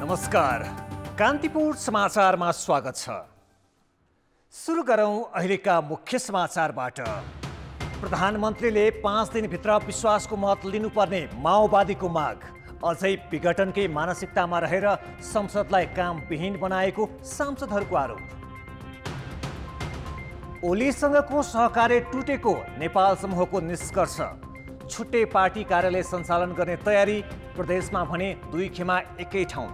नमस्कार, कान्तिपुर समाचारमा स्वागत छ। सुरु गरौं अहिलेका मुख्य समाचारबाट। प्रधानमन्त्रीले 5 दिनभित्र विश्वासको मत लिनुपर्ने माओवादीको माग। अझै विघटनकै मानसिकतामा रहेर संसदलाई कामविहीन बनाएको सांसदहरूको आरोप। ओलीसँगको सहकार्य टुटेको नेपाल समूहको निष्कर्ष। छुट्टै पार्टी कार्यालय सञ्चालन गर्ने तयारी, प्रदेशमा भने 2 खेमा एकै ठाउँ।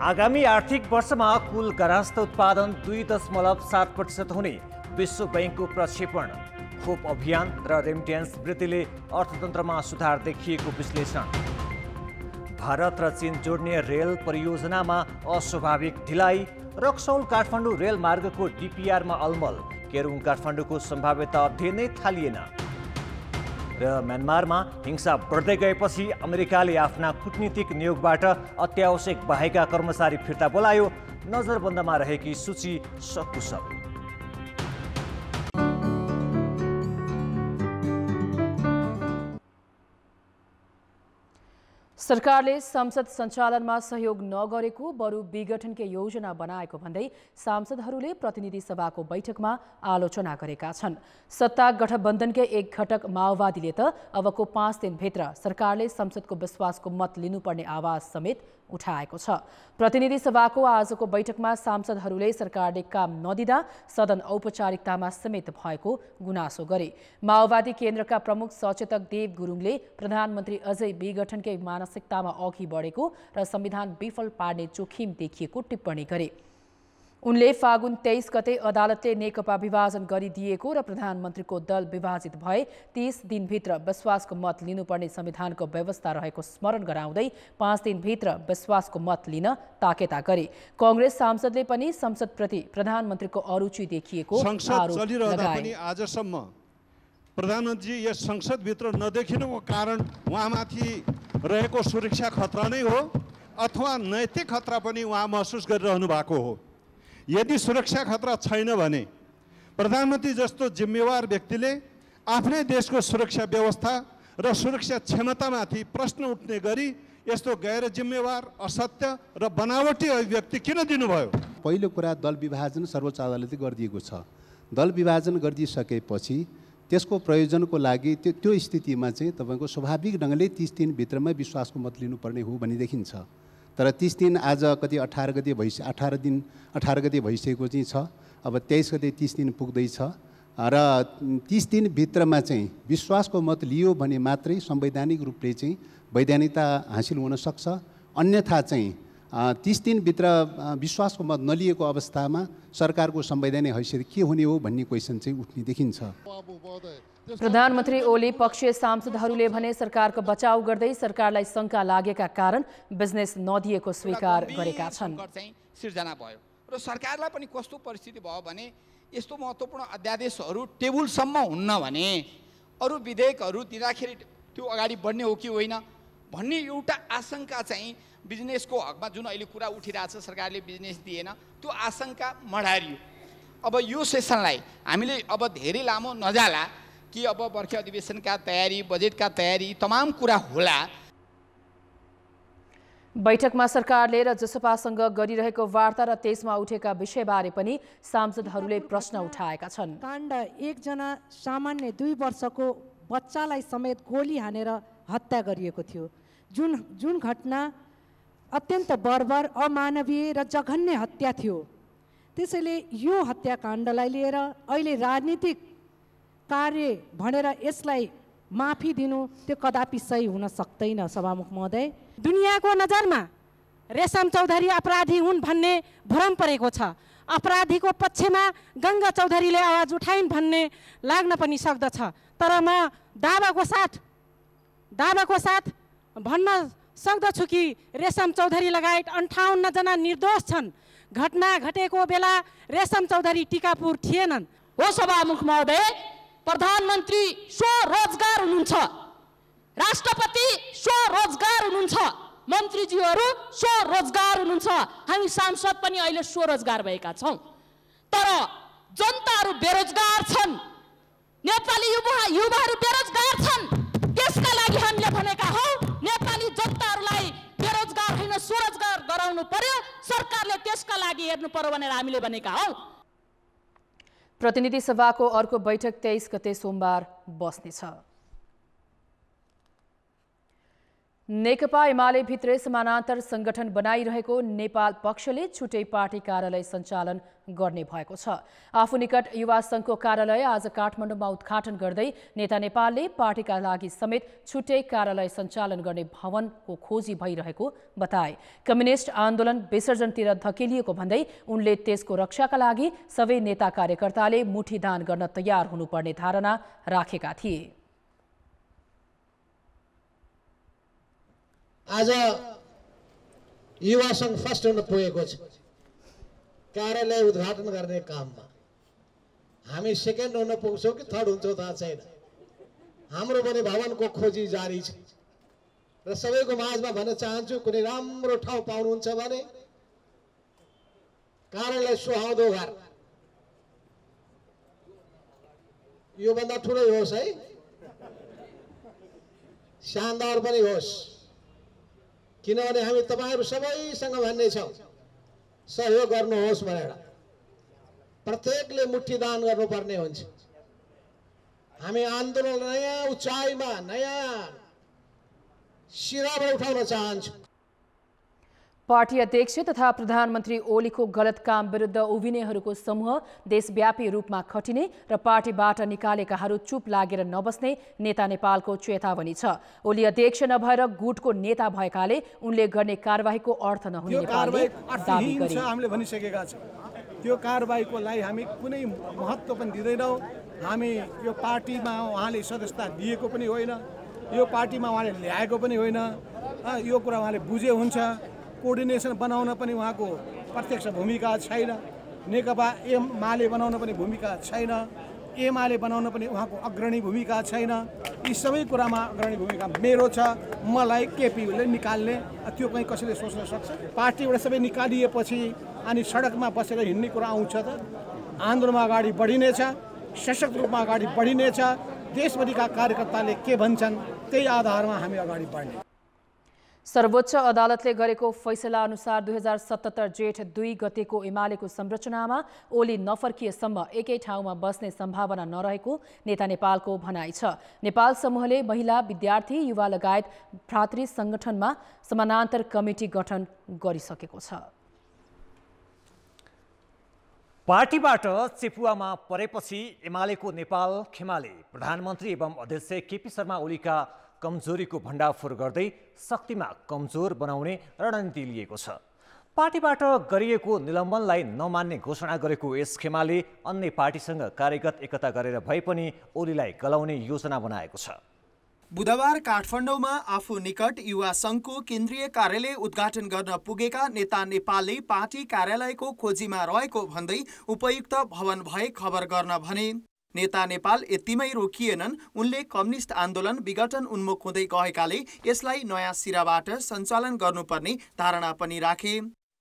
आगामी आर्थिक वर्षमा कुल गार्हस्थ्य उत्पादन 2.7% हुने विश्व बैंकको प्रक्षेपण। खोप अभियान र रेमिटेन्स वृद्धिले अर्थतन्त्रमा सुधार देखिएको विश्लेषण। भारत र चीन जोड्ने रेल परियोजनामा अस्वाभाविक ढिलाइ। रक्सौल काठमाडौँ रेल मार्गको डिपिआरमा अलमल। केरुङ काठमाडौँको सम्भाव्यता अध्ययन नै थालिएन। र म्यानमारमा हिंसा बढ्दै गएपछि अमेरिकाले आफ्ना कूटनीतिक नियोगबाट अत्यावश्यक बाहेका कर्मचारी फिर्ता बोलायो। नजरबन्दमा रहेकी सूची सकुशल। सरकारले संसद सञ्चालनमा सहयोग नगरेको बरु विघटनकै योजना बनाएको भन्दै सांसदहरूले प्रतिनिधि सभाको बैठकमा आलोचना गरेका छन्। सत्ता गठबन्धनकै एक घटक माओवादीले त अबको 5 दिनभित्र सरकारले संसदको विश्वासको मत लिनुपर्ने आवाज समेत उठाएको छ। प्रतिनिधि सभाको आजको बैठकमा सांसदहरूले सरकारले काम नदिँदा सदन औपचारिकतामा समेत भएको गुनासो गरे। माओवादी केन्द्रका प्रमुख सचेतक देव गुरुङले प्रधानमन्त्री अझै विघटनकै मानसिकतामा अघि बढेको र संविधान विफल पार्ने जोखिम देखिएको टिप्पणी गरे। उनले फागुन 23 गते अदालतले नेकपा विभाजन गरिदिएको र प्रधानमन्त्रीको दल विभाजित भए 30 दिनभित्र विश्वासको मत लिनुपर्ने संविधानको व्यवस्था रहेको स्मरण गराउँदै 5 दिनभित्र विश्वासको मत लिन ताकेता गरे। कांग्रेस सांसदले पनि संसदप्रति प्रधानमन्त्रीको अरुचि देखिएको आरोप लगाए। आजसम्म प्रधानमन्त्री यस संसदभित्र नदेखिनुको कारण उहाँमाथि रहेको सुरक्षा खतरा नै हो अथवा नैतिक खतरा पनि उहाँ महसुस गरिरहनु भएको हो। यदि सुरक्षा खतरा छैन भने प्रधानमन्त्री जस्तो जिम्मेवार व्यक्तिले आफ्नै देशको सुरक्षा व्यवस्था र सुरक्षा क्षमतामाथि प्रश्न उठ्ने गरी यस्तो गैर जिम्मेवार, असत्य र बनावटी अभिव्यक्ति किन दिनुभयो? पहिलो कुरा, दल विभाजन सर्वोच्च अदालतले गरिदिएको छ। दल विभाजन गरिदिसकेपछि त्यसको प्रयोजनको लागि त्यो स्थितिमा चाहिँ तपाईँको स्वाभाविक ढङ्गले 30 दिनभित्रमा विश्वासको मत लिनुपर्ने हो भनी देखिन्छ। तर 30 दिन आज कति 18 गते 18 गते भइसकेको चाहिँ छ। अब 23 गते 30 दिन पुग्दैछ र 30 दिनभित्रमा चाहिँ विश्वासको मत लियो भने मात्रै संवैधानिक रूपले चाहिँ वैधानिकता हासिल हुन सक्छ। अन्यथा चाहिँ 30 दिनभित्र विश्वासको मत नलिएको अवस्थामा सरकारको संवैधानिक हैसियत के हुने हो भन्ने क्वेसन चाहिँ उठ्ने देखिन्छ। प्रधानमन्त्री ओली पक्षीय सांसदहरूले भने सरकारको बचाउ गर्दै सरकारलाई शङ्का लागेका कारण बिजनेस नदिएको स्वीकार गरेका छन्। सिर्जना भयो र सरकारलाई पनि कस्तो परिस्थिति भयो भने यस्तो महत्त्वपूर्ण अध्यादेशहरू टेबुलसम्म हुन्न भने अरू विधेयकहरू दिँदाखेरि त्यो अगाडि बढ्ने हो कि होइन भन्ने एउटा आशंका चाहिँ बिजनेसको हकमा जुन अहिले कुरा उठिरहेछ, सरकारले बिजनेस दिएन, त्यो आशंका मडारियो। अब यो सेसनलाई हामीले अब धेरै लामो नजाला कि अब बर्खे अधिवेशनका तयारी, बजेटका तयारी, तमाम कुरा होला। बैठकमा सरकारले र जसपासँग गरिरहेको वार्ता र त्यसमा उठेका विषयबारे पनि सांसदहरूले प्रश्न उठाएका छन्। काण्ड एकजना सामान्य 2 वर्षको बच्चालाई समेत गोली हानेर हत्या गरिएको थियो। जुन घटना अत्यन्त बर्बर, अमानवीय र जघन्य हत्या थियो। त्यसैले यो हत्याकाण्डलाई लिएर अहिले राजनीतिक कार्य भनेर यसलाई माफी दिनु त्यो कदापि सही हुन सक्दैन। सभामुख महोदय, दुनियाँको नजरमा रेशम चौधरी अपराधी हुन् भन्ने भ्रम परेको छ। अपराधीको पक्षमा गङ्गा चौधरीले आवाज उठाइन् भन्ने लाग्न पनि सक्दछ। तर म दावाको साथ भन्न सक्दछु कि रेशम चौधरी लगायत 58 जना निर्दोष छन्। घटना घटेको बेला रेशम चौधरी टिकापुर थिएनन्। हो सभामुख महोदय, प्रधानमन्त्री स्वरोजगार हुनुहुन्छ, राष्ट्रपति स्वरोजगार हुनुहुन्छ, मन्त्रीज्यूहरू स्वरोजगार हुनुहुन्छ, हामी सांसद पनि अहिले स्वरोजगार भएका छौँ। तर जनताहरू बेरोजगार छन्, नेपाली युवाहरू बेरोजगार छन्। त्यसका लागि हामीले भनेका हौ नेपाली जनताहरूलाई बनाउनु पर्यो, सरकारले त्यसका लागि हेर्नु पर्यो भनेर हामीले भनेका हौ। प्रतिनिधि सभाको अर्को बैठक 23 गते सोमबार बस्नेछ। नेकपा एमाले भित्रै समानान्तर संगठन बनाइरहेको नेपाल पक्षले छुट्टै पार्टी कार्यालय सञ्चालन गर्ने भएको छ। आफू निकट युवा संघको कार्यालय आज काठमाडौँमा उद्घाटन गर्दै नेता नेपालले पार्टीका लागि समेत छुट्टै कार्यालय सञ्चालन गर्ने भवनको खोजी भइरहेको बताए। कम्युनिस्ट आन्दोलन विसर्जनतिर धकेलिएको भन्दै उनले त्यसको रक्षाका लागि सबै नेता कार्यकर्ताले मुठीदान गर्न तयार हुनुपर्ने धारणा राखेका थिए। आज युवा संघ फर्स्ट हुन पुगेको छ कार्यालय उद्घाटन गर्ने काममा। हामी सेकेन्ड हुन पुग्छौँ कि थर्ड हुन्छौँ थाहा छैन। हाम्रो पनि भवनको खोजी जारी छ र सबैको माझमा भन्न चाहन्छु, कुनै राम्रो ठाउँ पाउनुहुन्छ भने कार्यालय सुहाउँदो घर योभन्दा ठुलै होस् है, शानदार पनि होस्, किनभने हामी तपाईहरु सबैसँग भन्ने छौं सहयोग गर्नुहोस् भनेर। प्रत्येकले मुठीदान गर्नुपर्ने हुन्छ। हामी आन्दोलन नयाँ उचाइमा नयाँ सिराबाट उठाउन चाहन्छौँ। पार्टी अध्यक्ष तथा प्रधानमन्त्री ओलीको गलत काम विरुद्ध उभिनेहरूको समूह देशव्यापी रूपमा खटिने र पार्टीबाट निकालेकाहरू चुप लागेर नबस्ने नेता नेपालको चेतावनी छ। ओली अध्यक्ष नभएर गुटको नेता भएकाले उनले गर्ने कारबाहीको अर्थ नहुने नेपालले दाबी गरे। हामीले भनिसकेका छौं त्यो कारबाहीको लागि हामी कुनै महत्त्व पनि दिँदैनौं। हामी यो पार्टीमा उहाँले सदस्यता दिएको पनि होइन, यो पार्टीमा उहाँले ल्याएको पनि होइन। यो कुरा उहाँले बुझे हुन्छ। कोर्डिनेसन बनाउन पनि उहाँको प्रत्यक्ष भूमिका छैन। नेकपा एमाले बनाउन पनि भूमिका छैन। एमाले बनाउन पनि उहाँको अग्रणी भूमिका छैन। यी सबै कुरामा अग्रणी भूमिका मेरो छ। मलाई केपीले निकाल्ने त्यो पनि कसैले सोच्न सक्छ? पार्टीबाट सबै निकालिएपछि अनि सडकमा बसेर हिँड्ने कुरा आउँछ त? आन्दोलनमा अगाडि बढिनेछ, सशक्त रूपमा अगाडि बढिनेछ। देशभरिका कार्यकर्ताले के भन्छन् त्यही आधारमा हामी अगाडि बढ्ने। सर्वोच्च अदालतले गरेको फैसला अनुसार 2077 जेठ 2 गतेको एमालेको संरचनामा ओली नफर्किएसम्म एकै ठाउँमा बस्ने सम्भावना नरहेको नेता नेपालको भनाइ छ। नेपाल समूहले महिला, विद्यार्थी, युवा लगायत भ्रातृ संगठनमा समानान्तर कमिटी गठन गरिसकेको छ। पार्टीबाट चेपुवामा परेपछि एमालेको नेपाल खेमाले प्रधानमन्त्री एवं अध्यक्ष केपी शर्मा ओलीका कमजोरीको भण्डाफोर गर्दै शक्तिमा कमजोर बनाउने रणनीति लिएको छ। पार्टीबाट गरिएको निलम्बनलाई नमान्ने घोषणा गरेको यस खेमाले अन्य पार्टीसँग कार्यगत एकता गरेर भए पनि ओलीलाई गलाउने योजना बनाएको छ। बुधबार काठमाडौँमा आफू निकट युवा संघको केन्द्रीय कार्यालय उद्घाटन गर्न पुगेका नेता नेपालले पार्टी कार्यालयको खोजीमा रहेको भन्दै उपयुक्त भवन भए खबर गर्न भने। नेता नेपाल यतिमै रोकिएनन्। उनले कम्युनिस्ट आन्दोलन विघटन उन्मुख हुँदै गएकाले यसलाई नयाँ सिराबाट सञ्चालन गर्नुपर्ने धारणा पनि राखे।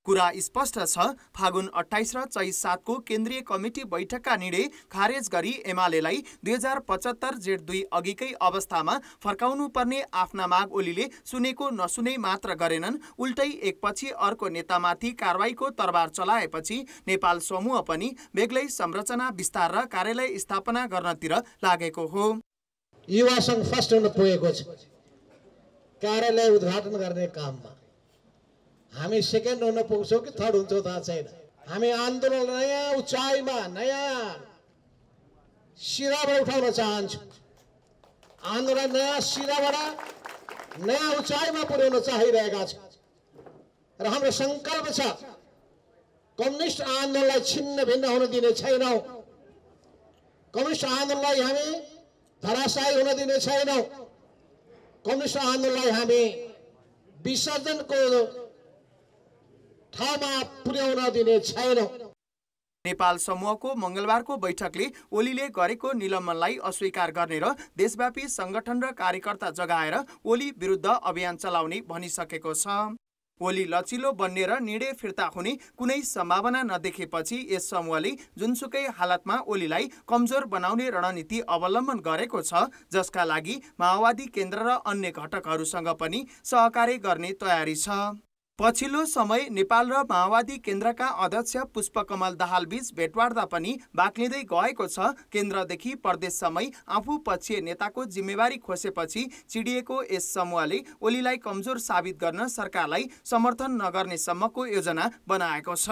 कुरा स्पष्ट छ। फागुन 28 र चैत 7 को केन्द्रीय कमिटी बैठकका निर्णय खारेज गरी एमालेलाई 2075 जेठ 2 अघिकै अवस्थामा फर्काउनु पर्ने आफ्ना माग ओलीले सुनेको नसुने मात्र गरेनन्, उल्टै एकपछि अर्को नेतामाथि कारबाहीको तरबार चलाएपछि नेपाल समूह पनि बेग्लै संरचना विस्तार र कार्यालय स्थापना गर्नतिर लागेको हो। युवा संघ फर्स्ट हुन पुगेको छ कार्यालय उद्घाटन गर्ने काममा। हामी सेकेन्ड हुन पुग्छौँ कि थर्ड हुन्छौँ थाहा छैन। हामी आन्दोलन नयाँ उचाइमा नयाँ सिराबाट उठाउन चाहन्छौँ। आन्दोलन नयाँ सिराबाट नयाँ उचाइमा पुर्याउन चाहिरहेका छौँ र हाम्रो संकल्प छ कम्युनिस्ट आन्दोलनलाई छिन्न भिन्न हुन दिने छैनौँ। कम्युनिस्ट आन्दोलनलाई हामी धराशायी हुन दिने छैनौँ। कम्युनिस्ट आन्दोलनलाई हामी विसर्जनको ठाउँमा पुर्याउन दिने छैनौँ। नेपाल समूहको मंगलबारको बैठकले ओलीले गरेको निलम्बनलाई अस्वीकार गर्ने र देशव्यापी संगठन र कार्यकर्ता जगाएर ओली विरुद्ध अभियान चलाउने भनिसकेको छ। ओली लचिलो बन्ने र निर्णय फिर्ता हुने कुनै सम्भावना नदेखेपछि यस समूहले जुनसुकै हालतमा ओलीलाई कमजोर बनाउने रणनीति अवलम्बन गरेको छ, जसका लागि माओवादी केन्द्र र अन्य घटकहरूसँग पनि सहकार्य गर्ने तयारी छ। पछिल्लो समय नेपाल र माओवादी केन्द्रका अध्यक्ष पुष्पकमल दाहाल बीच भेटवार्ता पनि बाक्लिँदै गएको छ। केन्द्रदेखि प्रदेशसम्मै आफू पक्षीय नेताको जिम्मेवारी खोसेपछि चिडिएको यस समूहले ओलीलाई कमजोर साबित गर्न सरकारलाई समर्थन नगर्ने सम्मको योजना बनाएको छ।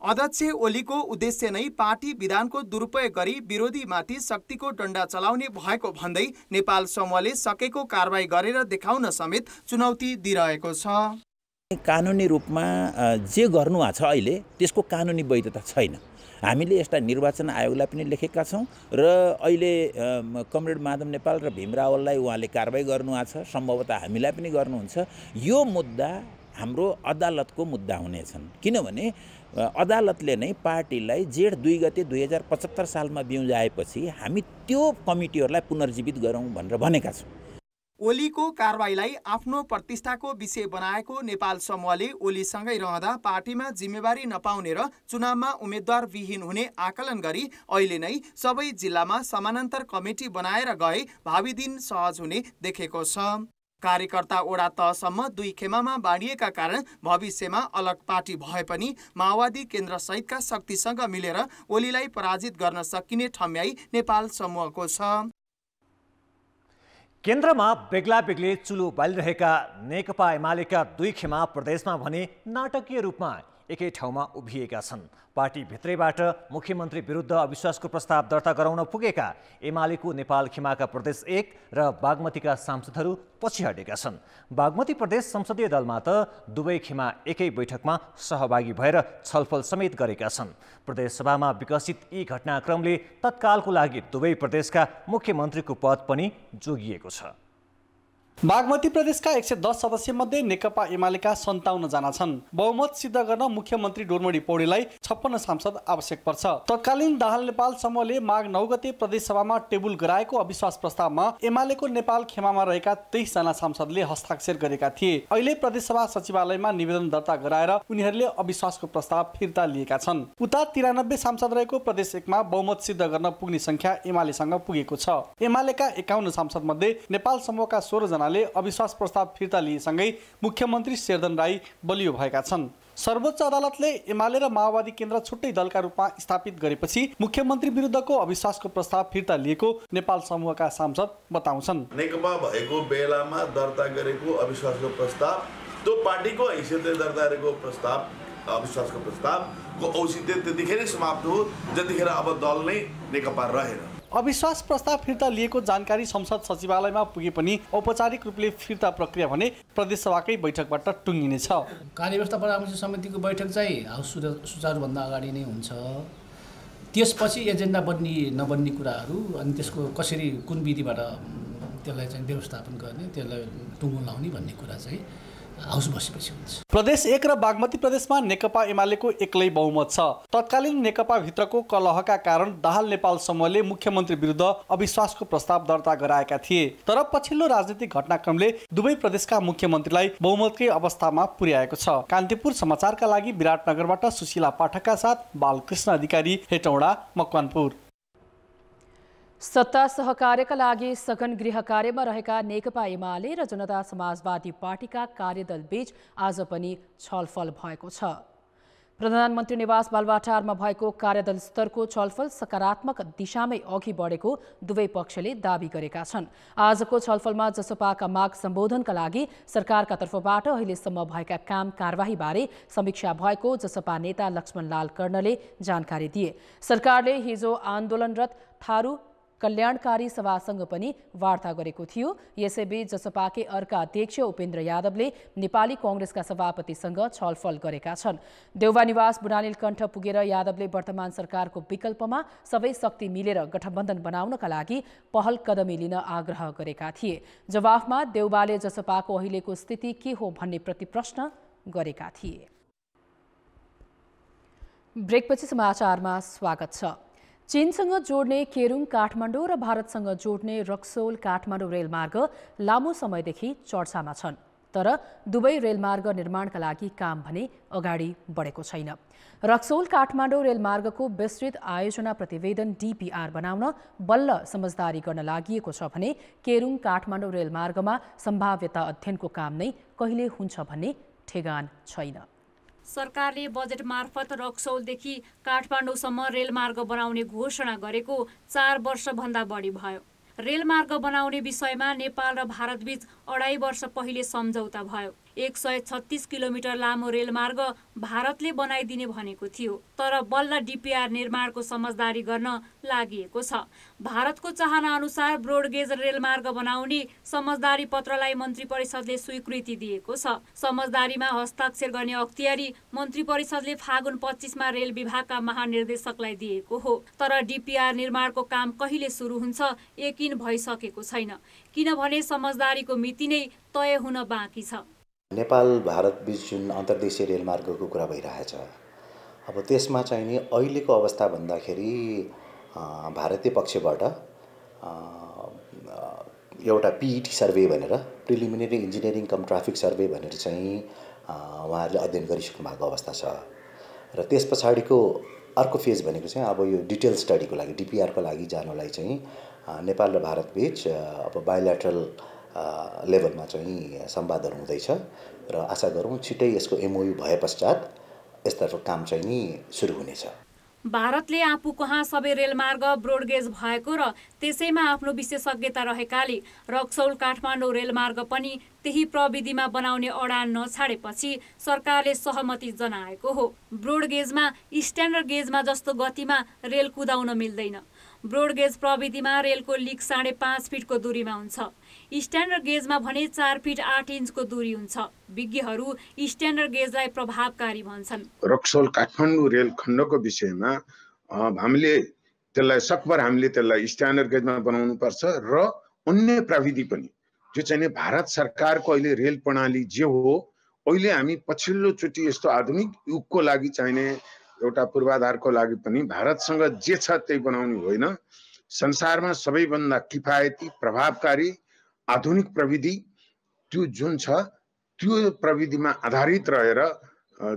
अध्यक्ष ओलीको उद्देश्य नै पार्टी विधानको दुरुपयोग गरी विरोधीमाथि शक्तिको डण्डा चलाउने भएको भन्दै नेपाल समूहले सकेको कारबाही गरेर देखाउन समेत चुनौती दिइरहेको छ। कानुनी रूपमा जे गर्नु भएको छ अहिले त्यसको कानुनी वैधता छैन। हामीले यस्ता निर्वाचन आयोगलाई पनि लेखेका छौँ र अहिले कमरेड माधव नेपाल र भीम रावललाई उहाँले कारबाही गर्नुभएको छ, सम्भवतः हामीलाई पनि गर्नुहुन्छ। यो मुद्दा हाम्रो अदालतको मुद्दा हुनेछन्, किनभने अदालतले नै पार्टीलाई जेठ 2 गते 2075 सालमा बिउजाएपछि हामी त्यो कमिटीहरूलाई पुनर्जीवित गरौँ भनेर भनेका छौँ। ओलीको कारबाहीलाई आफ्नो प्रतिष्ठाको विषय बनाएको नेपाल समूहले ओलीसँगै रहँदा पार्टीमा जिम्मेवारी नपाउने र चुनावमा उम्मेद्वार विहीन हुने आकलन गरी अहिले नै सबै जिल्लामा समानान्तर कमिटी बनाएर गए भावी दिन सहज हुने देखेको छ। कार्यकर्ता ओडा तहसम्म 2 खेमामा बाँडिएका कारण भविष्यमा अलग पार्टी भए पनि माओवादी केन्द्र सहितका शक्तिसँग मिलेर ओलीलाई पराजित गर्न सकिने ठम्याई नेपाल समूहको छ। केन्द्रमा बेग्ला बेग्लै चुलो बालिरहेका नेकपा एमालेका 2 खेमा प्रदेशमा भने नाटकीय रूपमा एकै ठाउँमा उभिएका छन्। पार्टी भित्रैबाट मुख्यमन्त्री विरुद्ध अविश्वासको प्रस्ताव दर्ता गराउन पुगेका एमालेको नेपाल खेमाका प्रदेश 1 र बागमतीका सांसदहरू पछि हटेका छन्। बागमती प्रदेश संसदीय दलमा त दुवै खेमा एकै बैठकमा सहभागी भएर छलफल समेत गरेका छन्। प्रदेशसभामा विकसित यी घटनाक्रमले तत्कालको लागि दुवै प्रदेशका मुख्यमन्त्रीको पद पनि जोगिएको छ। बागमती प्रदेशका 110 सदस्यमध्ये नेकपा एमालेका 57 जना छन्। बहुमत सिद्ध गर्न मुख्यमन्त्री डोरमणी पौडेललाई 56 सांसद आवश्यक पर्छ। तत्कालीन दाहाल नेपाल समूहले माघ 9 गते प्रदेशसभामा टेबुल गराएको अविश्वास प्रस्तावमा एमालेको नेपाल खेमामा रहेका 23 जना सांसदले हस्ताक्षर गरेका थिए। अहिले प्रदेशसभा सचिवालयमा निवेदन दर्ता गराएर उनीहरूले अविश्वासको प्रस्ताव फिर्ता लिएका छन्। उता 93 सांसद रहेको प्रदेश 1 मा बहुमत सिद्ध गर्न पुग्ने संख्या एमालेसँग पुगेको छ। एमालेका 51 सांसद मध्ये नेपाल समूहका 16 जना अविश्वास प्रस्ताव फिर्ता लिएसँगै मुख्यमन्त्री शेरधन राई बलियो भएका छन्। सर्वोच्च अदालतले एमाले र माओवादी केन्द्र छुट्टै दलका रूपमा स्थापित गरेपछि मुख्यमन्त्री विरुद्धको अविश्वासको प्रस्ताव फिर्ता लिएको नेपाल समूहका सांसद बताउँछन्। नेकपा भएको बेलामा दर्ता गरेको अविश्वासको प्रस्ताव त्यो पार्टीको हैसियतले दर्ता गरेको प्रस्ताव अविश्वासको प्रस्तावको औचित्य त्यतिखेरै समाप्त हो जतिखेर अब दल नै नेकपा रहेर। अविश्वास प्रस्ताव फिर्ता लिएको जानकारी संसद सचिवालयमा पुगे पनि औपचारिक रूपले फिर्ता प्रक्रिया भने प्रदेशसभाकै बैठकबाट टुङ्गिनेछ। कार्यव्यवस्था परामर्श समितिको बैठक चाहिँ हाउस सुचारुभन्दा अगाडि नै हुन्छ। त्यसपछि एजेन्डा बन्ने नबन्ने कुराहरू अनि त्यसको कसरी कुन विधिबाट त्यसलाई चाहिँ व्यवस्थापन गर्ने, त्यसलाई टुङ्गो लाउने भन्ने कुरा चाहिँ हाउस बसेपछि हुन्छ। प्रदेश 1 र बागमती प्रदेशमा नेकपा एमालेको एक्लै बहुमत छ। तत्कालीन नेकपा भित्रको कलहका कारण दाहाल नेपाल समूहले मुख्यमन्त्री विरुद्ध अविश्वासको प्रस्ताव दर्ता गराएका थिए। तर पछिल्लो राजनीतिक घटनाक्रमले दुवै प्रदेशका मुख्यमन्त्रीलाई बहुमतकै अवस्थामा पुर्याएको छ। कान्तिपुर समाचारका लागि विराटनगरबाट सुशीला पाठकका साथ बालकृष्ण अधिकारी, हेटौडा, मकवानपुर। सत्ता सहकार्यका लागि सघन गृह कार्यमा रहेका नेकपा एमाले र जनता समाजवादी पार्टीका कार्यदल बीच आज पनि छलफल भएको छ। प्रधानमन्त्री निवास बालुवाटारमा भएको कार्यदल स्तरको छलफल सकारात्मक दिशामै अघि बढेको दुवै पक्षले दाबी गरेका छन्। आजको छलफलमा जसपाका माग सम्बोधनका लागि सरकारका तर्फबाट अहिलेसम्म भएका काम कारबाहीबारे समीक्षा भएको जसपा नेता लक्ष्मणलाल कर्णले जानकारी दिए। सरकारले हिजो आन्दोलनरत थारू कल्याणकारी सभासँग पनि वार्ता गरेको थियो। यसैबीच जसपाकै अर्का अध्यक्ष उपेन्द्र यादवले नेपाली कांग्रेसका सभापतिसँग छलफल गरेका छन्। देउबा निवास बुढानीलकण्ठ पुगेर यादवले वर्तमान सरकारको विकल्पमा सबै शक्ति मिलेर गठबन्धन बनाउनका लागि पहल कदमी लिन आग्रह गरेका थिए। जवाफमा देउबाले जसपाको अहिलेको स्थिति के हो भन्ने प्रति प्रश्न गरेका थिए। ब्रेकपछि समाचारमा स्वागत छ। चीनसँग जोड्ने केरुङ काठमाडौँ र भारतसँग जोड्ने रक्सोल काठमाडौँ रेलमार्ग लामो समयदेखि चर्चामा छन्। तर दुवै रेलमार्ग निर्माणका लागि काम भने अगाडि बढेको छैन। रक्सोल काठमाडौँ रेलमार्गको विस्तृत आयोजना प्रतिवेदन DPR बनाउन बल्ल समझदारी गर्न लागिएको छ भने केरुङ काठमाडौँ रेलमार्गमा सम्भाव्यता अध्ययनको काम नै कहिले हुन्छ भन्ने ठेगान छैन। सरकारले बजेट मार्फत रक्सौलदेखि काठमाडौँसम्म रेलमार्ग बनाउने घोषणा गरेको 4 वर्षभन्दा बढी भयो। रेलमार्ग बनाउने विषयमा नेपाल र भारतबीच 2.5 वर्ष पहिले सम्झौता भयो। 136 किलोमिटर लामो रेलमार्ग भारतले बनाइदिने भनेको थियो, तर बल्ल डिपिआर निर्माणको समझदारी गर्न लागि छ। भारतको चाहना अनुसार ब्रोडगेज रेलमार्ग बनाउने समझदारी पत्रलाई मन्त्री परिषदले स्वीकृति दिएको छ। समझदारीमा हस्ताक्षर गर्ने अख्तियारी मन्त्री परिषदले फागुन 25 मा रेल विभागका महानिर्देशकलाई दिएको हो, तर डिपिआर निर्माणको काम कहिले सुरु हुन्छ यकिन भइसकेको छैन, किनभने समझदारीको मिति नै तय हुन बाँकी छ। नेपाल भारत बीच जुन अन्तर्देशीय रेलमार्गको कुरा भइरहेछ, अब त्यसमा चाहिँ नि अहिलेको अवस्था भन्दाखेरि भारतीय पक्षबाट एउटा पीईटी सर्वे भनेर प्रिलिमिनरी इन्जिनियरिङ कम ट्राफिक सर्वे भनेर चाहिँ उहाँहरूले अध्ययन गरिसक्नु भएको अवस्था छ र त्यस पछाडिको अर्को फेज भनेको चाहिँ अब यो डिटेल स्टडीको लागि डिपिआरको लागि जानलाई चाहिँ नेपाल र भारत बीच अब बायोल्याटरल लेभलमा चाहिँ संवादहरू हुँदैछ र आशा गरौँ छिटै यसको एमओयू भए पश्चात यसतर्फ काम चाहिँ नि सुरु हुनेछ। भारतले आफू कहाँ सबै रेलमार्ग ब्रोडगेज भएको र त्यसैमा आफ्नो विशेषज्ञता रहेकाले रक्सौल काठमाडौँ रेलमार्ग पनि त्यही प्रविधिमा बनाउने अडान नछाडेपछि सरकारले सहमति जनाएको हो। ब्रोडगेजमा स्ट्यान्डर्ड गेजमा जस्तो गतिमा रेल कुदाउन मिल्दैन। ब्रोडगेज प्रविधिमा रेलको लिक 5.5 फिटको दूरीमा हुन्छ, स्ट्यान्डर्ड गेजमा भने 4 फिट 8 इन्चको दूरी हुन्छ। विज्ञहरू स्ट्यान्डर्ड गेजलाई प्रभावकारी भन्छन्। रक्सौल काठमाडौँ रेल खण्डको विषयमा हामीले त्यसलाई स्ट्यान्डर्ड गेजमा बनाउनु पर्छ र अन्य प्रविधि पनि जो चाहिँ भारत सरकारको अहिले रेल प्रणाली जे हो, अहिले हामी पछिल्लो चोटि यस्तो आधुनिक युगको लागि चाहिने एउटा पूर्वाधारको लागि पनि भारतसँग जे छ त्यही बनाउने होइन, संसारमा सबैभन्दा किफायती प्रभावकारी आधुनिक प्रविधि त्यो जुन छ त्यो प्रविधिमा आधारित रहेर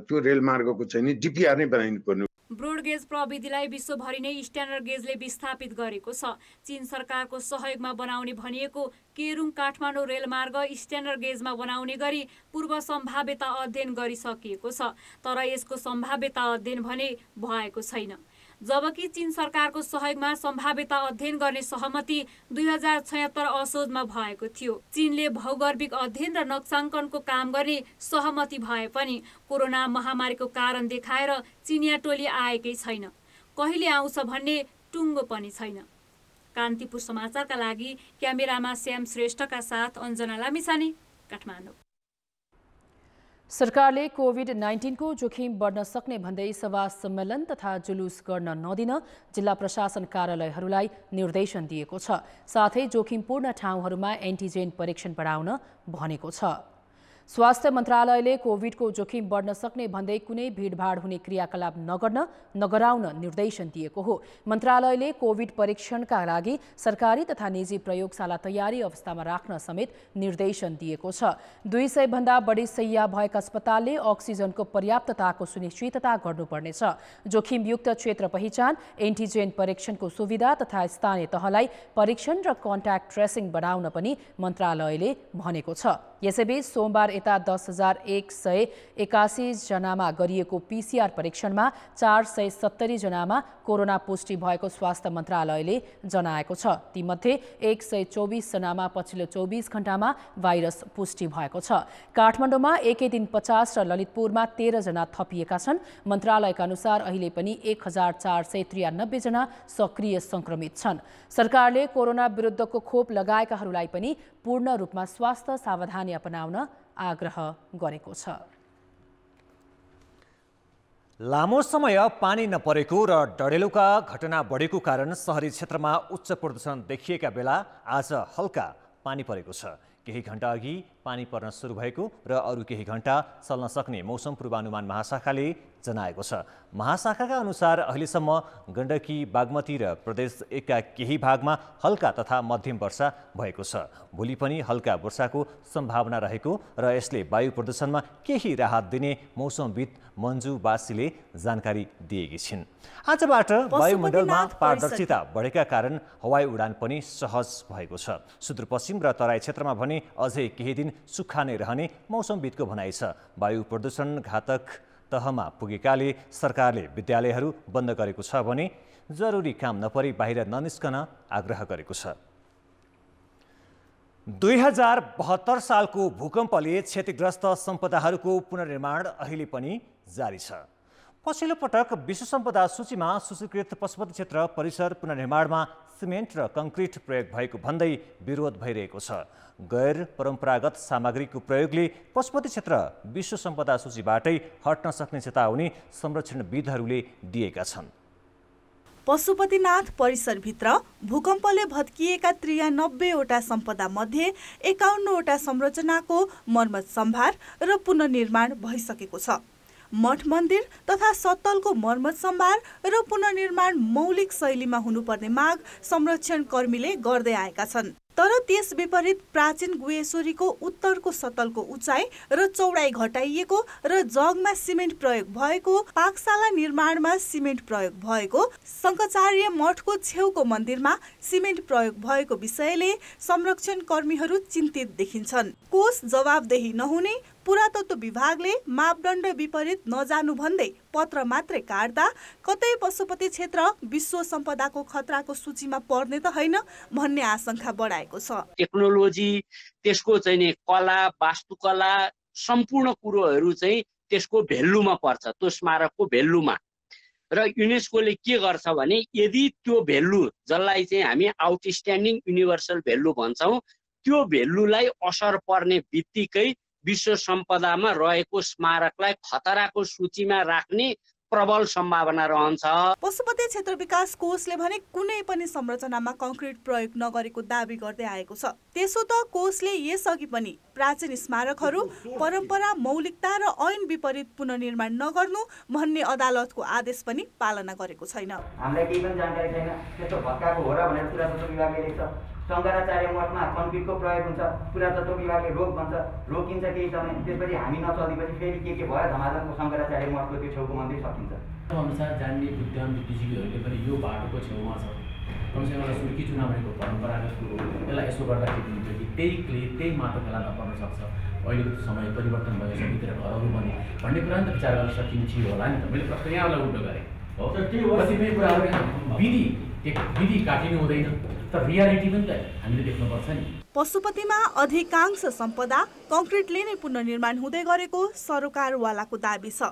त्यो रेलमार्गको चाहिँ डिपिआर नै बनाइनु पर्ने। ब्रोडगेज प्रविधिलाई विश्वभरि नै स्ट्यान्डर्ड गेजले विस्थापित गरेको छ। चीन सरकारको सहयोगमा बनाउने भनिएको केरुङ काठमाडौँ रेलमार्ग स्ट्यान्डर्ड गेजमा बनाउने गरी पूर्व सम्भाव्यता अध्ययन गरिसकिएको छ, तर यसको सम्भाव्यता अध्ययन भने भएको छैन। जबकि चीन सरकारको सहयोगमा सम्भाव्यता अध्ययन गर्ने सहमति 2076 असोजमा भएको थियो। चीनले भौगर्भिक अध्ययन र नक्साङ्कनको काम गर्ने सहमति भए पनि कोरोना महामारीको कारण देखाएर चिनिया टोली आएकै छैन, कहिले आउँछ भन्ने टुङ्गो पनि छैन। कान्तिपुर समाचारका लागि क्यामेरामा श्याम श्रेष्ठका साथ अञ्जना लामिछाने, काठमाडौँ। सरकारले कोभिड-19 को जोखिम बढ्न सक्ने भन्दै सभा सम्मेलन तथा जुलुस गर्न नदिन जिल्ला प्रशासन कार्यालयहरूलाई निर्देशन दिएको छ। साथै जोखिमपूर्ण ठाउँहरूमा एन्टिजेन परीक्षण बढाउन भनेको छ। स्वास्थ्य मन्त्रालयले कोभिडको जोखिम बढ्न सक्ने भन्दै कुनै भिडभाड हुने क्रियाकलाप नगराउन निर्देशन दिएको हो। मन्त्रालयले कोभिड परीक्षणका लागि सरकारी तथा निजी प्रयोगशाला तयारी अवस्थामा राख्न समेत निर्देशन दिएको छ। 200 भन्दा बढी शैय्या भएका अस्पतालले अक्सिजनको पर्याप्तताको सुनिश्चितता गर्नुपर्नेछ। जोखिमयुक्त क्षेत्र पहिचान, एन्टिजेन परीक्षणको सुविधा तथा स्थानीय तहलाई परीक्षण र कन्ट्याक्ट ट्रेसिङ बढाउन पनि मन्त्रालयले भनेको छ। यसैबीच सोमबार यता 10,181 जनामा गरिएको पीसीआर परीक्षणमा 470 जनामा कोरोना पुष्टि भएको स्वास्थ्य मन्त्रालयले जनाएको छ। तीमध्ये 124 जनामा पछिल्लो 24 घण्टामा भाइरस पुष्टि भएको छ। काठमाडौँमा एकै दिन 50 र ललितपुरमा 13 जना थपिएका छन्। मन्त्रालयका अनुसार अहिले पनि 1493 जना सक्रिय संक्रमित छन्। सरकारले कोरोना विरुद्धको खोप लगाएकाहरूलाई पनि पूर्ण रूपमा स्वास्थ्य सावधानी अपनाउन आग्रह गरेको छ। लामो समय पानी नपरेको र डढेलोका घटना बढेको कारण शहरी क्षेत्रमा उच्च प्रदूषण देखिएका बेला आज हल्का पानी परेको छ। केही घण्टा अघि पानी पर्न सुरु भएको र अरू केही घण्टा चल्न सक्ने मौसम पूर्वानुमान महाशाखाले जनाएको छ। महाशाखाका अनुसार अहिलेसम्म गण्डकी, बागमती र प्रदेश 1 का केही भागमा हल्का तथा मध्यम वर्षा भएको छ। भोलि पनि हल्का वर्षाको सम्भावना रहेको र यसले वायु प्रदूषणमा केही राहत दिने मौसमविद मन्जु बासीले जानकारी दिएकी छिन्। आजबाट वायुमण्डलमा पारदर्शिता बढेका कारण हवाई उडान पनि सहज भएको छ। सुदूरपश्चिम र तराई क्षेत्रमा भने अझै केही दिन सुक्खा नै रहने मौसमविदको भनाइ छ। वायु प्रदूषण घातक तहमा पुगेकाले सरकारले विद्यालयहरू बन्द गरेको छ भने जरुरी काम नपरी बाहिर ननिस्कन आग्रह गरेको छ। 2072 सालको भूकम्पले क्षतिग्रस्त सम्पदाहरूको पुनर्निर्माण अहिले पनि जारी छ। पछिल्लो पटक विश्व सम्पदा सूचीमा सूचीकृत पशुपति क्षेत्र परिसर पुनर्निर्माणमा सिमेन्ट र कङ्क्रिट प्रयोग भएको भन्दै विरोध भइरहेको छ। गैर परम्परागत सामग्रीको प्रयोगले पशुपति क्षेत्र विश्व सम्पदा सूचीबाटै हट्न सक्ने चेतावनी संरक्षणविदहरूले दिएका छन्। पशुपतिनाथ परिसरभित्र भूकम्पले भत्किएका 93वटा सम्पदा मध्ये 51वटा संरचनाको मर्मत सम्भार र पुनर्निर्माण भइसकेको छ। मठ मन्दिर तथा सत्तलको मर्मत सम्भार र पुनर्निर्माण मौलिक शैलीमा हुनुपर्ने माग संरक्षण कर्मीले गर्दै आएका छन्। तर त्यस विपरीत प्राचीन गुहेश्वरीको उत्तरको सत्तलको उचाइ र चौडाइ घटाइएको र जगमा सिमेन्ट प्रयोग भएको, पाकशाला निर्माणमा सिमेन्ट प्रयोग भएको, शङ्कराचार्य मठको छेउको मन्दिरमा सिमेन्ट प्रयोग भएको विषयले संरक्षण कर्मीहरू चिन्तित देखिन्छन्। कोष जवाबदेही नहुने, पुरातत्व विभागले मापदण्ड विपरीत नजानु भन्दै पत्र मात्रै काट्दा कतै पशुपति क्षेत्र विश्व सम्पदाको खतराको सूचीमा पर्ने त होइन भन्ने आशंका बढाएको छ। टेक्नोलोजी, त्यसको चाहिँ नि कला, वास्तुकला, सम्पूर्ण कुरोहरू चाहिँ त्यसको भेल्युमा पर्छ, त्यो स्मारकको भेल्युमा। र युनेस्कोले के गर्छ भने यदि त्यो भेल्यु जसलाई चाहिँ हामी आउटस्ट्यान्डिङ युनिभर्सल भेल्यु भन्छौँ, त्यो भेल्युलाई असर पर्ने बित्तिकै विश्व सम्पदामा रहेको स्मारकलाई खतराको सूचीमा राख्ने प्रबल सम्भावना रहन्छ। पशुपति क्षेत्र विकास कोषले भने कुनै पनि संरचनामा कङ्क्रिट प्रयोग नगरेको दाबी गर्दै आएको छ। त्यसो त कोषले यसअघि पनि प्राचीन स्मारकहरू परम्परा, मौलिकता र ऐन विपरीत पुनर्निर्माण नगर्नु भन्ने अदालतको आदेश पनि पालना गरेको छैन। हामीलाई केही पनि जानकारी छैन त्यस्तो भत्काको हो र भनेर पुरातत्व विभागले लेख्छ। शङ्कराचार्य मठमा कङ्क्रिटको प्रयोग हुन्छ, पुरातत्व विभागले रोक भन्छ, रोकिन्छ केही समय, त्यसपछि हामी नचल्दैपछि फेरि के भयो, धमाधमको शङ्कराचार्य मठको त्यो छेउको मन्दिर सकिन्छ। अनुसार जान्ने बुद्धिमान बुद्धिजीवीहरूले पनि यो बाटोको छेउमा छ, कमसेकम एउटा सुर्की चुनाव भनेको परम्परागत कुरो हो, यसलाई यसो गर्दाखेरि हुन्छ कि त्यही माटो फेला नपर्न सक्छ। अहिलेको समय परिवर्तन भयो, सबैतिर घरहरू बने भन्ने कुरा नि त विचार गर्न सकिन्छ होला नि त। मैले प्रश्न यहाँलाई उल्टो गरेँ हो, कतिपय कुराहरू विधि काटिनु हुँदैन, तर रियालिटी पनि त हामीले देख्नुपर्छ नि। पशुपतिमा अधिकांश सम्पदा कङ्क्रिटले नै पुनर्निर्माण हुँदै गरेको सरकारवालाको दाबी छ।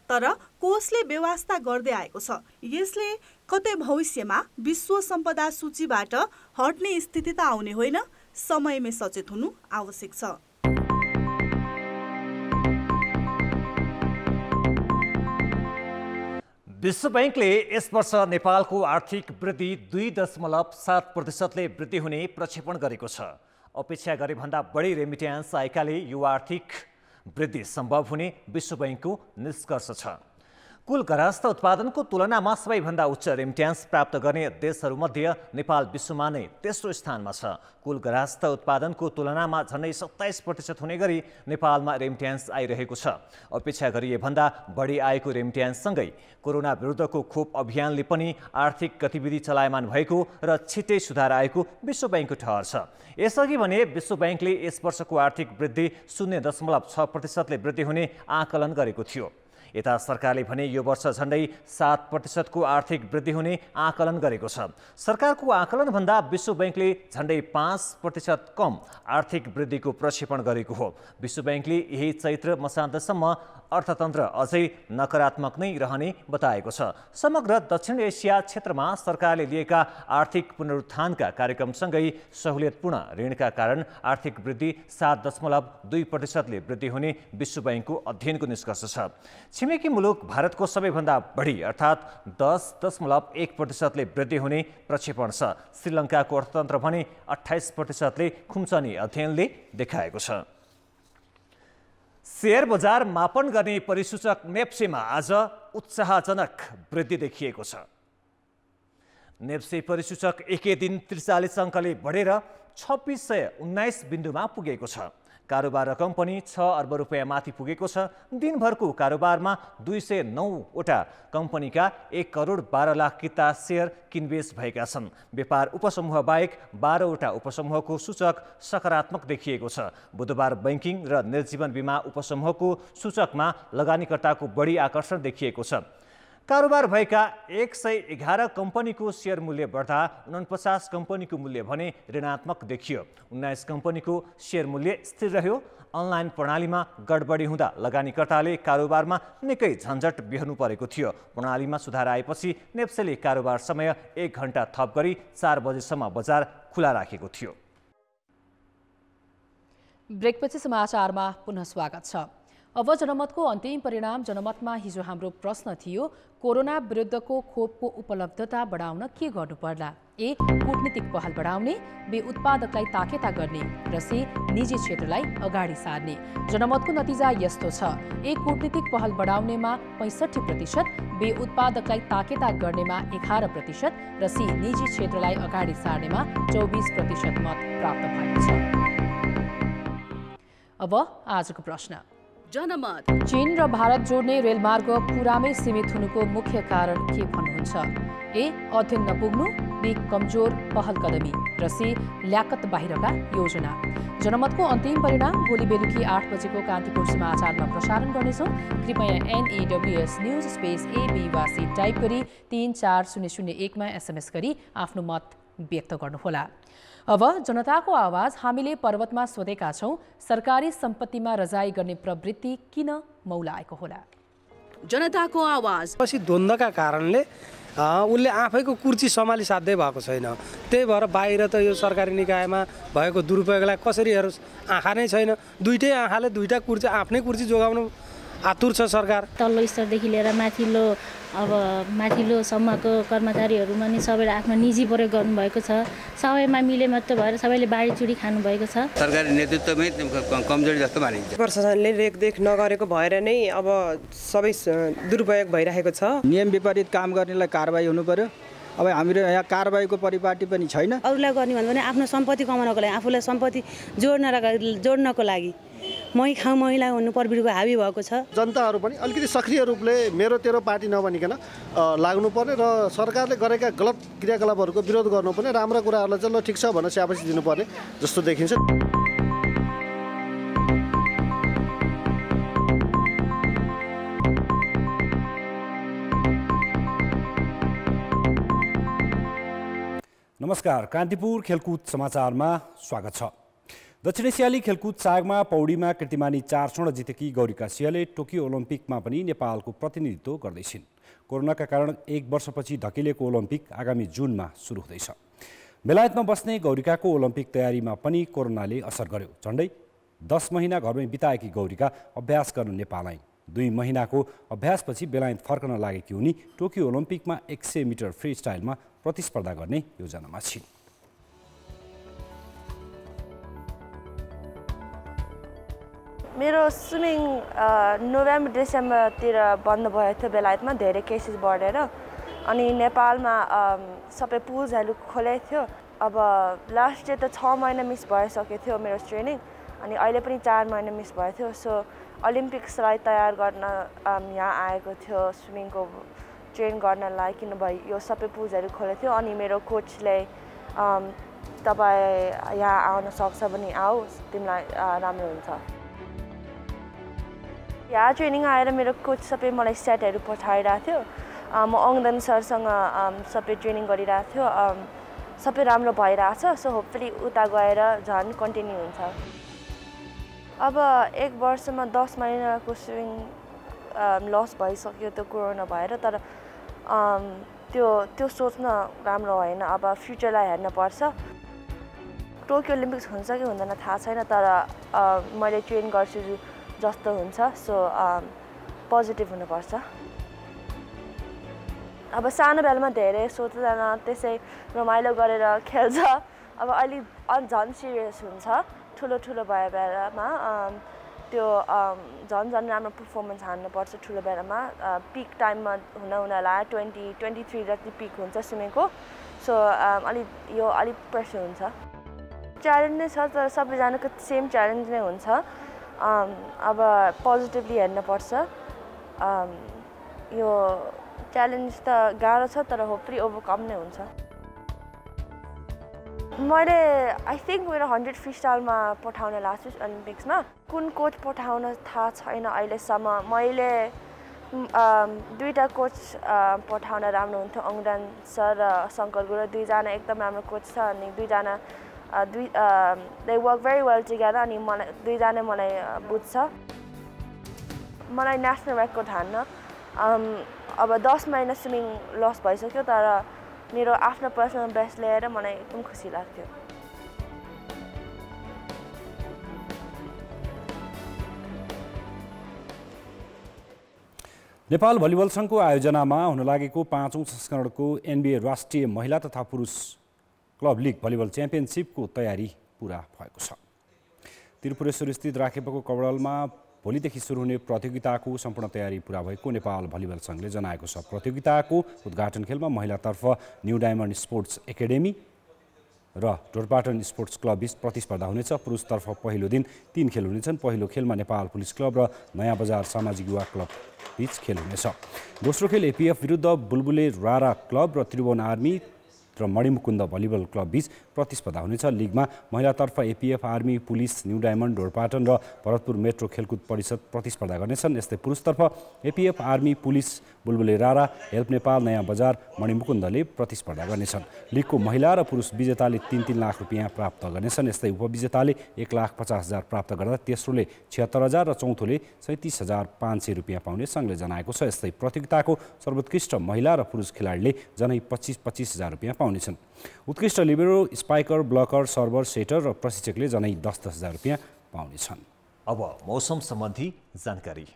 तर कोषले व्यवस्था गर्दै आएको छ। यसले कतै भविष्यमा विश्व सम्पदा सूचीबाट हट्ने स्थिति त आउने होइन, समयमै सचेत हुनु आवश्यक छ। विश्व बैंकले यस वर्ष नेपालको आर्थिक वृद्धि 2.7% वृद्धि हुने प्रक्षेपण गरेको छ। अपेक्षा गरे भन्दा बढी रेमिट्यान्स आएकाले यो आर्थिक वृद्धि सम्भव हुने विश्व बैंकको निष्कर्ष छ। कुल घरस्थ उत्पादनको तुलनामा सबैभन्दा उच्च रेमिट्यान्स प्राप्त गर्ने देशहरूमध्ये नेपाल विश्वमा नै तेस्रो स्थानमा छ। कुल घरस्थ उत्पादनको तुलनामा झन्डै 27% हुने गरी नेपालमा रेमिट्यान्स आइरहेको छ। अपेक्षा गरिए भन्दा बढी आएको रेमिट्यान्ससँगै कोरोना विरुद्धको खोप अभियानले पनि आर्थिक गतिविधि चलायमान भएको र छिट्टै सुधार आएको विश्व बैंकको ठहर छ। यसअघि भने विश्व बैंकले यस वर्षको आर्थिक वृद्धि 0.6% वृद्धि हुने आकलन गरेको थियो। यता सरकारले भने यो वर्ष झन्डै 7% को आर्थिक वृद्धि हुने आकलन गरेको छ। सरकारको आकलनभन्दा विश्व बैंकले झन्डै 5% कम आर्थिक वृद्धिको प्रक्षेपण गरेको हो। विश्व बैंकले यही चैत्र मसान्तसम्म अर्थतन्त्र अझै नकारात्मक नै रहने बताएको छ। समग्र दक्षिण एसिया क्षेत्रमा सरकारले लिएका आर्थिक पुनरुत्थानका कार्यक्रमसँगै सहुलियतपूर्ण ऋणका कारण आर्थिक वृद्धि 7.2% वृद्धि हुने विश्व बैंकको अध्ययनको निष्कर्ष छ। छिमेकी मुलुक भारतको सबैभन्दा बढी अर्थात् 10.1% वृद्धि हुने प्रक्षेपण छ। श्रीलङ्काको अर्थतन्त्र भने 28% खुम्चने अध्ययनले देखाएको छ। शेयर बजार मापन गर्ने परिसूचक नेप्सेमा आज उत्साहजनक वृद्धि देखिएको छ। नेप्से परिसूचक एकै दिन 43 अङ्कले बढेर 2619 बिन्दुमा पुगेको छ। कारोबार रकम पनि 6 अर्ब रुपियाँ माथि पुगेको छ। दिनभरको कारोबारमा 209 वटा कम्पनीका 1 करोड 12 लाख किता सेयर किनबेच भएका छन्। व्यापार उपसमूह बाहेक 12 वटा उपसमूहको सूचक सकारात्मक देखिएको छ। बुधबार बैंकिङ र निर्जीवन बीमा उपसमूहको सूचकमा लगानीकर्ताको बढी आकर्षण देखिएको छ। कारोबार भएका 111 कम्पनीको सेयर मूल्य बढ्दा 49 कम्पनीको मूल्य भने ऋणात्मक देखियो। 19 कम्पनीको सेयर मूल्य स्थिर रह्यो। अनलाइन प्रणालीमा गडबडी हुँदा लगानीकर्ताले कारोबारमा निकै झन्झट बेहोर्नु परेको थियो। प्रणालीमा सुधार आएपछि नेप्सेले कारोबार समय 1 घण्टा थप गरी 4 बजेसम्म बजार खुला राखेको थियो। ब्रेकपछि समाचारमा पुनः स्वागत छ। अब जनमतको अन्तिम परिणाम। जनमतमा हिजो हाम्रो प्रश्न थियो, कोरोना विरुद्धको खोपको उपलब्धता बढाउन के गर्नु पर्ला? ए. कूटनीतिक पहल बढाउने, बी. उत्पादकलाई ताकेता गर्ने र सी. निजी क्षेत्रलाई अगाडि सार्ने। जनमतको नतिजा यस्तो छ। ए. कूटनीतिक पहल बढाउनेमा 65%, बी. उत्पादकलाई ताकेता गर्नेमा 11% र सी. निजी क्षेत्रलाई अगाडि सार्नेमा 24% मत प्राप्त भएको छ। अब आजको प्रश्न। जनमत। चीन र भारत जोड्ने रेलमार्ग पुरामै सीमित हुनुको मुख्य कारण के भन्नुहुन्छ? ए. अध्ययन नपुग्नु, बी. कमजोर पहल कदमी र सी. ल्याकत बाहिरका योजना। जनमतको अन्तिम परिणाम भोलि बेलुकी 8 बजेको कान्तिपुर समाचारमा प्रसारण गर्नेछौँ। कृपया NEWS न्यूज स्पेस AB वा सी टाइप गरी 34001 मा SMS गरी आफ्नो मत व्यक्त गर्नुहोला। अब जनताको आवाज। हामीले पर्वतमा सोधेका छौँ, सरकारी सम्पत्तिमा रजाई गर्ने प्रवृत्ति किन मौलाएको होला? जनताको आवाज। पछि द्वन्द्वका कारणले उसले आफैको कुर्सी सम्हाली साध्यै भएको छैन। त्यही भएर बाहिर त यो सरकारी निकायमा भएको दुरुपयोगलाई कसरी हेरोस्? आँखा नै छैन। दुईटै आँखाले दुईटा कुर्सी, आफ्नै कुर्सी जोगाउनु आतुर छ सरकार। तल्लो स्तरदेखि लिएर माथिल्लोसम्मको कर्मचारीहरूमा नि सबैले आफ्नो निजी प्रयोग गर्नुभएको छ। सबैमा मिले मात्र भएर सबैले बाढीचुडी खानुभएको छ। सरकारी नेतृत्वमै कमजोरी जस्तो मानिन्छ। प्रशासनले रेखदेख नगरेको भएर नै अब सबै दुरुपयोग भइरहेको छ। नियम विपरीत काम गर्नेलाई कारबाही हुनु पर्यो। अब हाम्रो यहाँ कारबाहीको परिपाटी पनि छैन। अरूलाई गर्ने भन्दा पनि आफ्नो सम्पत्ति कमाउनको लागि, आफूलाई सम्पत्ति जोड्नको लागि मै खाउँ महिला हुनु प्रवृत्तिको हावी भएको छ। जनताहरू पनि अलिकति सक्रिय रूपले मेरो तेरो पार्टी नभनिकन लाग्नुपर्ने र सरकारले गरेका गलत क्रियाकलापहरूको विरोध गर्नुपर्ने, राम्रा कुराहरूलाई चाहिँ ल ठिक छ भनेर स्याबासी दिनुपर्ने जस्तो देखिन्छ। नमस्कार, कान्तिपुर खेलकुद समाचारमा स्वागत छ। दक्षिण एसियाली खेलकुद सागमा पौडीमा कीर्तिमानी 4 स्वर्ण जितेकी गौरिका सिंहले टोकियो ओलम्पिकमा पनि नेपालको प्रतिनिधित्व गर्दैछिन्। कोरोनाका कारण 1 वर्षपछि धकिलिएको ओलम्पिक आगामी जुनमा सुरु हुँदैछ। बेलायतमा बस्ने गौरिकाको ओलम्पिक तयारीमा पनि कोरोनाले असर गर्यो। झन्डै 10 महिना घरमै बिताएकी गौरिका अभ्यास गर्न नेपाल आइन्। 2 महिनाको अभ्यासपछि बेलायत फर्कन लागेकी उनी टोकियो ओलम्पिकमा 100 मिटर फ्री स्टाइलमा प्रतिस्पर्धा गर्ने योजनामा छिन्। मेरो स्विमिङ नोभेम्बर डिसेम्बरतिर बन्द भएको थियो बेलायतमा, धेरै केसेस बढेर। अनि नेपालमा सबै पुल्सहरू खोलेको थियो। अब लास्ट डे त 6 महिना मिस भइसकेको थियो मेरो ट्रेनिङ, अनि अहिले पनि 4 महिना मिस भएको थियो। सो ओलम्पिक्सलाई तयार गर्न यहाँ आएको थियो स्विमिङको ट्रेन गर्नलाई, किनभने यो सबै पुल्सहरू खोलेको थियो। अनि मेरो कोचले तपाईँ यहाँ आउन सक्छ भने आऊ, तिमीलाई राम्रो हुन्छ। यहाँ ट्रेनिङ आएर मेरो कोच सबै मलाई सेटहरू पठाइरहेको थियो। म अङ्गदन सरसँग सबै ट्रेनिङ गरिरहेको थियो। सबै राम्रो भइरहेछ। सो होपफुली उता गएर झन् कन्टिन्यू हुन्छ। अब 1 वर्षमा 10 महिनाको स्विमिङ लस भइसक्यो त्यो कोरोना भएर। तर त्यो सोच्न राम्रो होइन। अब फ्युचरलाई हेर्नुपर्छ। टोकियो ओलम्पिक्स हुन्छ कि हुँदैन थाहा छैन, तर मैले ट्रेन गर्छु जस्तो हुन्छ। सो पोजिटिभ हुनुपर्छ। अब सानो बेलामा धेरै सोच्दैन, त्यसै रमाइलो गरेर खेल्छ। अब अलि झन् सिरियस हुन्छ। ठुलो भयो बेलामा त्यो झन् राम्रो पर्फर्मेन्स हान्नुपर्छ। ठुलो बेलामा पिक टाइममा हुनलाई 20-23 जति पिक हुन्छ स्विमिङको। सो अलिक प्रेसर हुन्छ। च्यालेन्ज नै छ तर सबैजनाको सेम च्यालेन्ज नै हुन्छ अब पोजिटिभली हेर्नुपर्छ यो च्यालेन्ज त गाह्रो छ तर होपफुली ओभरकम नै हुन्छ मैले आई थिङ्क मेरो 100 फ्रिस्टाइलमा पठाउन लाग्छु ओलम्पिक्समा कुन कोच पठाउन थाहा छैन अहिलेसम्म मैले दुईटा कोच पठाउन राम्रो हुन्थ्यो अङ्गदान सर र शङ्कर गुरु दुईजना एकदम राम्रो कोच छ अनि दुईजना they work very well together अनि मलाई दुईजना मलाई बुझ्छ मलाई नेसनल रेकर्ड हान्न अब 10 महिना स्विमिङ लस भइसक्यो तर मेरो आफ्नो पर्सनल बेस्ट ल्याएर मलाई एकदम खुसी लाग्थ्यो नेपाल भलिबल सङ्घको आयोजनामा हुन लागेको 5औं संस्करणको NBA राष्ट्रिय महिला तथा पुरुष क्लब लिग भलिबल च्याम्पियनसिपको तयारी पूरा भएको छ त्रिपुरेश्वर स्थित राखेपको कवडलमा भोलिदेखि सुरु हुने प्रतियोगिताको सम्पूर्ण तयारी पूरा भएको नेपाल भलिबल सङ्घले जनाएको छ प्रतियोगिताको उद्घाटन खेलमा महिलातर्फ न्यू डायमन्ड स्पोर्ट्स एकाडेमी र ढोरपाटन स्पोर्ट्स क्लब बीच प्रतिस्पर्धा हुनेछ पुरुषतर्फ पहिलो दिन 3 खेल हुनेछन् पहिलो खेलमा नेपाल पुलिस क्लब र नयाँ बजार सामाजिक युवा क्लब बीच खेल हुनेछ दोस्रो खेल एपीएफ विरुद्ध बुलबुले रारा क्लब र त्रिभुवन आर्मी र मणिमुकुन्द भलिबल क्लब बीच प्रतिस्पर्धा हुनेछ लिगमा महिलातर्फ APF army police New Diamond Dhorpatan र भरतपुर मेट्रो खेलकुद परिषद प्रतिस्पर्धा गर्नेछन् यस्तै पुरुषतर्फ एपीएफ आर्मी पुलिस बुलबुले रारा हेल्प नेपाल नयाँ बजार मणिमुकुन्दले प्रतिस्पर्धा गर्नेछन् लिगको महिला र पुरुष विजेताले 3-3 लाख रुपियाँ प्राप्त गर्नेछन् यस्तै उपविजेताले 1,50,000 प्राप्त गर्दा तेस्रोले 76,000 र चौथोले 37,500 रुपियाँ पाउने सङ्घले जनाएको छ यस्तै प्रतियोगिताको सर्वोत्कृष्ट महिला र पुरुष खेलाडीले जनै 25,000 रुपियाँ पाउनेछन् उत्कृष्ट libero spiker blocker server setter र प्रशिक्षकले जनै 10,000 रुपियाँ पाउनेछन् अब मौसम सम्बन्धी जानकारी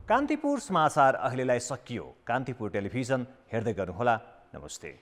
कान्तिपुर समाचार अहिलेलाई सकियो कान्तिपुर टेलिभिजन हेर्दै गर्नुहोला नमस्ते